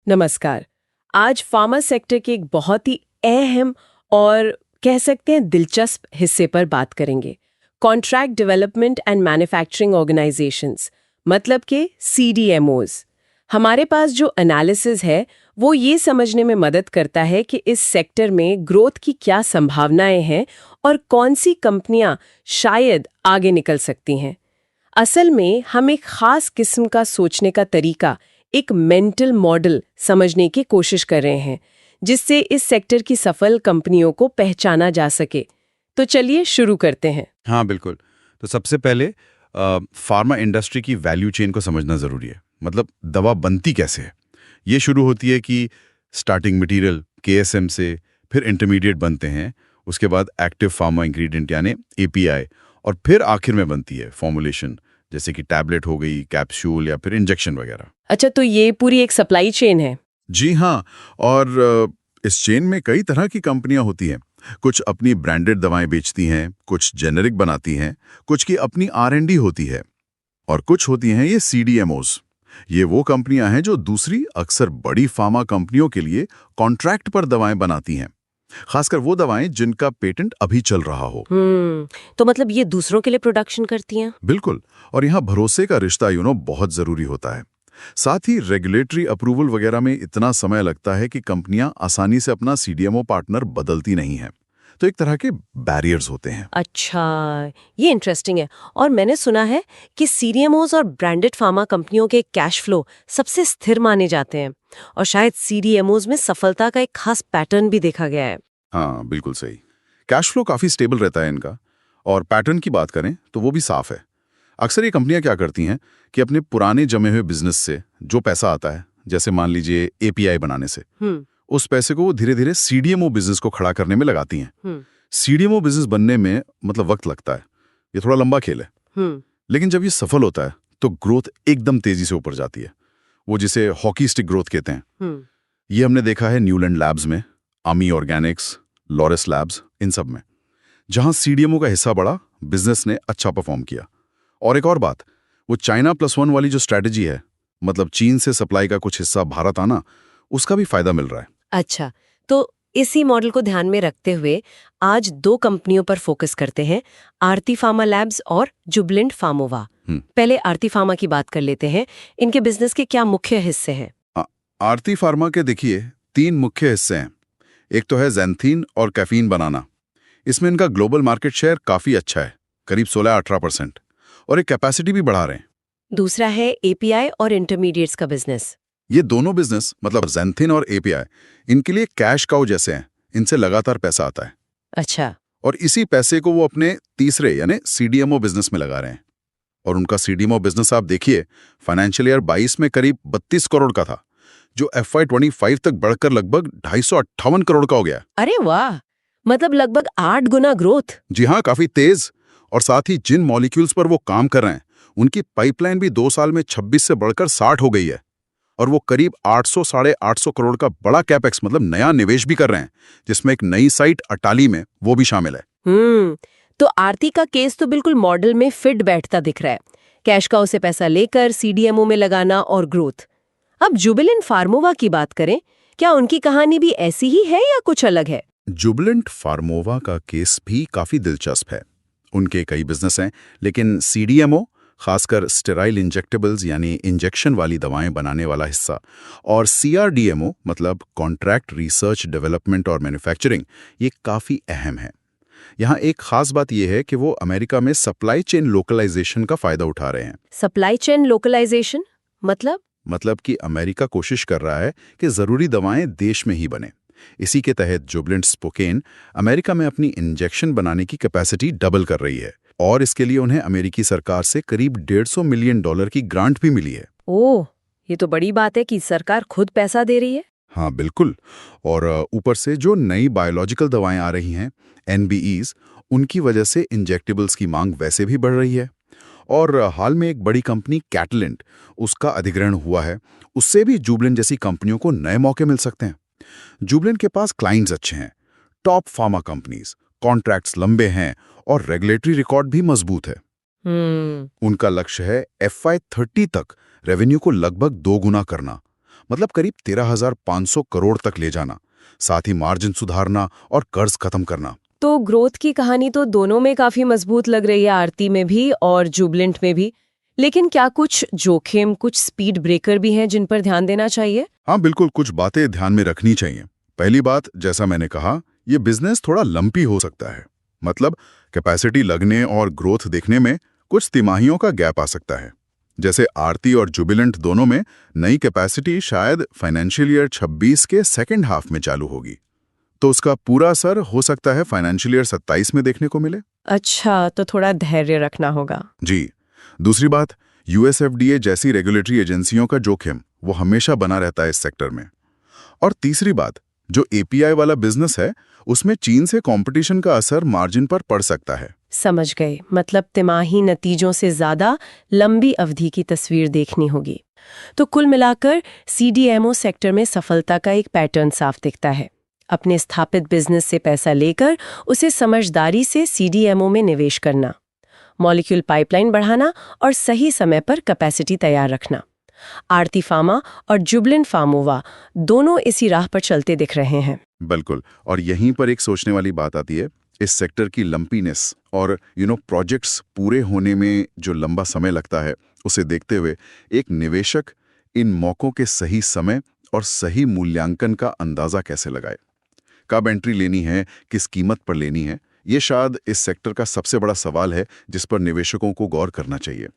नमस्कार। आज pharma sector के एक बहुत ही अहम और कह सकते हैं दिलचस्प हिस्से पर बात करेंगे। Contract development and manufacturing organisations, मतलब के सीडीएमओज। हमारे पास जो एनालिसिस है वो ये समझने में मदद करता है कि इस सेक्टर में ग्रोथ की क्या संभावनाएं हैं और कौन सी कंपनियां शायद आगे निकल सकती हैं। असल में हम एक खास किस्म का सोचने का तरीका, एक मेंटल मॉडल समझने की कोशिश कर रहे हैं जिससे इस सेक्टर की सफल कंपनियों को पहचाना जा सके। तो चलिए शुरू करते हैं। हाँ बिल्कुल। तो सबसे पहले फार्मा इंडस्ट्री की वैल्यू चेन को समझना ज़रूरी है। मतलब दवा बनती कैसे है। ये शुरू होती है कि स्टार्टिंग मटेरियल केएसएम से, फिर इंटरमीडिएट बनते हैं, उसके बाद एक्टिव फार्मा इंग्रेडिएंट यानी एपीआई, और फिर आखिर में बनती है फॉर्मुलेशन, जैसे कि टैबलेट हो गई, कैप्सूल या फिर इंजेक्शन वगैरह। अच्छा, तो ये पूरी एक सप्लाई चेन है। जी हाँ। और इस चेन में कई तरह की कंपनियां होती हैं। कुछ अपनी ब्रांडेड दवाएं बेचती हैं, कुछ जेनेरिक बनाती हैं, कुछ की अपनी आर&डी होती है, और कुछ होती हैं ये सीडीएमओज। ये वो कंपनियां हैं जो दूसरी अक्सर बड़ी फार्मा कंपनियों के लिए कॉन्ट्रैक्ट पर दवाएं बनाती हैं, खासकर वो दवाएं जिनका पेटेंट अभी चल रहा हो। तो मतलब ये दूसरों के लिए प्रोडक्शन करती हैं। बिल्कुल। और यहाँ भरोसे का रिश्ता बहुत जरूरी होता है। साथ ही रेगुलेटरी अप्रूवल वगैरह में इतना समय लगता है कि कंपनियां आसानी से अपना सीडीएमओ पार्टनर बदलती नहीं हैं। तो एक तरह के बैरियर्स होते हैं। अच्छा, ये इंटरेस्टिंग है। और मैंने सुना है कि सीडीएमओज और ब्रांडेड फार्मा कंपनियों के कैश फ्लो सबसे स्थिर माने जाते हैं, और शायद सीडीएमओज में सफलता का एक खास पैटर्न भी देखा गया है। हाँ बिल्कुल सही। कैश फ्लो काफी स्टेबल रहता है इनका। और पैटर्न की बात करें तो वो भी साफ है। अक्सर ये कंपनियां क्या करती हैं कि अपने पुराने जमे हुए बिजनेस से जो पैसा आता है, जैसे मान लीजिए एपीआई बनाने से, उस पैसे को वो धीरे धीरे सीडीएमओ बिजनेस को खड़ा करने में लगाती हैं। सीडीएमओ बिजनेस बनने में वक्त लगता है, ये थोड़ा लंबा खेल है। लेकिन जब ये सफल होता है तो ग्रोथ एकदम तेजी से ऊपर जाती है। वो जिसे हॉकी स्टिक ग्रोथ कहते हैं। ये हमने देखा है न्यूलैंड लैब्स में, आमी ऑर्गेनिक्स, लॉरेस लैब्स, इन सब में। जहां सीडीएमओ का हिस्सा बढ़ा, बिजनेस ने अच्छा परफॉर्म किया। और एक और बात, वो चाइना +1 वाली जो स्ट्रैटेजी है, मतलब चीन से सप्लाई का कुछ हिस्सा भारत आना, उसका भी फायदा मिल रहा है। अच्छा, तो इसी मॉडल को ध्यान में रखते हुए आज दो कंपनियों पर फोकस करते हैं, आरती फार्मा लैब्स और जुबिलेंट फार्मोवा। पहले आरती फार्मा की बात कर लेते हैं। इनके बिजनेस के क्या मुख्य हिस्से हैं? आरती फार्मा के देखिए 3 मुख्य हिस्से हैं। एक तो है ज़ैंथीन और कैफीन बनाना। इसमें इनका ग्लोबल मार्केट शेयर काफी अच्छा है, करीब 16-18%, और एक कैपेसिटी भी बढ़ा रहे हैं। दूसरा है एपीआई और इंटरमीडिएट्स का बिजनेस। ये दोनों बिजनेस, मतलब ज़ैंथीन और एपीआई, इनके लिए कैश काउ जैसे हैं। इनसे लगातार पैसा आता है। अच्छा। और इसी पैसे को वो अपने तीसरे यानी सीडीएमओ बिजनेस में लगा रहे हैं। और उनका सीडीएमओ बिजनेस आप देखिए, फाइनेंशियल ईयर 22 में करीब 32 करोड़ का था, जो FY25 तक बढ़कर लगभग 258 करोड़ का हो गया। अरे वाह, मतलब लगभग 8 गुना ग्रोथ। जी हाँ, काफी तेज। और साथ ही जिन मॉलिक्यूल्स पर वो काम कर रहे हैं, उनकी पाइपलाइन भी 2 साल में 26 से बढ़कर 60 हो गई है। और वो करीब 800 साढ़े 800 करोड़ का बड़ा कैपेक्स, मतलब नया निवेश भी कर रहे हैं, जिसमें एक नई साइट अटाली में वो भी शामिल है। तो आरती का केस तो बिल्कुल मॉडल में फिट बैठता दिख रहा है। कैश काउ से पैसा लेकर सीडीएमओ में लगाना और ग्रोथ। अब जुबिलेंट फार्मोवा की बात करें, क्या उनकी कहानी भी ऐसी ही है या कुछ अलग है? जुबिलेंट फार्मोवा का केस भी काफी दिलचस्प है। उनके कई बिजनेस हैं, लेकिन सीडीएमओ, खासकर स्टेराइल इंजेक्टेबल्स यानी इंजेक्शन वाली दवाएं बनाने वाला हिस्सा, और सीआरडीएमओ, मतलब कॉन्ट्रैक्ट रिसर्च डेवलपमेंट और मैन्युफैक्चरिंग, ये काफी अहम है। यहाँ एक खास बात यह है कि वो अमेरिका में सप्लाई चेन लोकलाइजेशन का फायदा उठा रहे हैं। सप्लाई चेन लोकलाइजेशन मतलब कि अमेरिका कोशिश कर रहा है कि जरूरी दवाएं देश में ही बने। इसी के तहत जुबिलेंट स्पोकेन अमेरिका में अपनी इंजेक्शन बनाने की कैपेसिटी डबल कर रही है, और इसके लिए उन्हें अमेरिकी सरकार से करीब $150 मिलियन की ग्रांट भी मिली है। ओह, ये तो बड़ी बात है कि सरकार खुद पैसा दे रही है। हाँ बिल्कुल। और ऊपर से जो नई बायोलॉजिकल दवाएं आ रही हैं, NBEs, उनकी वजह से इंजेक्टेबल्स की मांग वैसे भी बढ़ रही है। और हाल में एक बड़ी कंपनी कैटलिंट, उसका अधिग्रहण हुआ है। उससे भी जुबिलेंट जैसी कंपनियों को नए मौके मिल सकते हैं। जुबिलेंट के पास क्लाइंट्स अच्छे हैं, टॉप फार्मा कंपनीज, कॉन्ट्रैक्ट्स लंबे हैं, और रेगुलेटरी रिकॉर्ड भी मजबूत है। उनका लक्ष्य है FY30 तक रेवेन्यू को लगभग 2 गुना करना, मतलब करीब 13,500 करोड़ तक ले जाना, साथ ही मार्जिन सुधारना और कर्ज खत्म करना। तो ग्रोथ की कहानी तो दोनों में काफी मजबूत लग रही है, आरती में भी और जुबलेंट में भी। लेकिन क्या कुछ जोखिम, कुछ स्पीड ब्रेकर भी हैं जिन पर ध्यान देना चाहिए? हाँ बिल्कुल, कुछ बातें ध्यान में रखनी चाहिए। पहली बात, जैसा मैंने कहा, ये बिजनेस थोड़ा लंपी हो सकता है। मतलब कैपेसिटी लगने और ग्रोथ देखने में कुछ तिमाहियों का गैप आ सकता है। जैसे आरती और जुबिलेंट दोनों में नई कैपेसिटी शायद फाइनेंशियल ईयर 26 के सेकेंड हाफ में चालू होगी, तो उसका पूरा असर हो सकता है फाइनेंशियल ईयर 27 में देखने को मिले। अच्छा, तो थोड़ा धैर्य रखना होगा। जी। दूसरी बात, यूएसएफडीए जैसी रेगुलेटरी एजेंसियों का जोखिम वो हमेशा बना रहता है इस सेक्टर में। और तीसरी बात, जो एपीआई वाला बिजनेस है उसमें चीन से कंपटीशन का असर मार्जिन पर पड़ सकता है। समझ गए, मतलब तिमाही नतीजों से ज्यादा लंबी अवधि की तस्वीर देखनी होगी। तो कुल मिलाकर सीडीएमओ सेक्टर में सफलता का एक पैटर्न साफ दिखता है। अपने स्थापित बिजनेस से पैसा लेकर उसे समझदारी से सीडीएमओ में निवेश करना, मॉलिक्यूल पाइपलाइन बढ़ाना और सही समय पर कैपेसिटी तैयार रखना। आरती फार्मा और जुबलेंट फार्मोवा दोनों इसी राह पर चलते दिख रहे हैं। बिल्कुल, और यहीं पर एक सोचने वाली बात आती है, इस सेक्टर की लंपीनेस और प्रोजेक्ट्स पूरे होने में जो लंबा समय लगता है, उसे देखते हुए एक निवेशक इन मौकों के सही समय और सही मूल्यांकन का अंदाजा कैसे लगाए। कब एंट्री लेनी है, किस कीमत पर लेनी है, ये शायद इस सेक्टर का सबसे बड़ा सवाल है जिस पर निवेशकों को गौर करना चाहिए।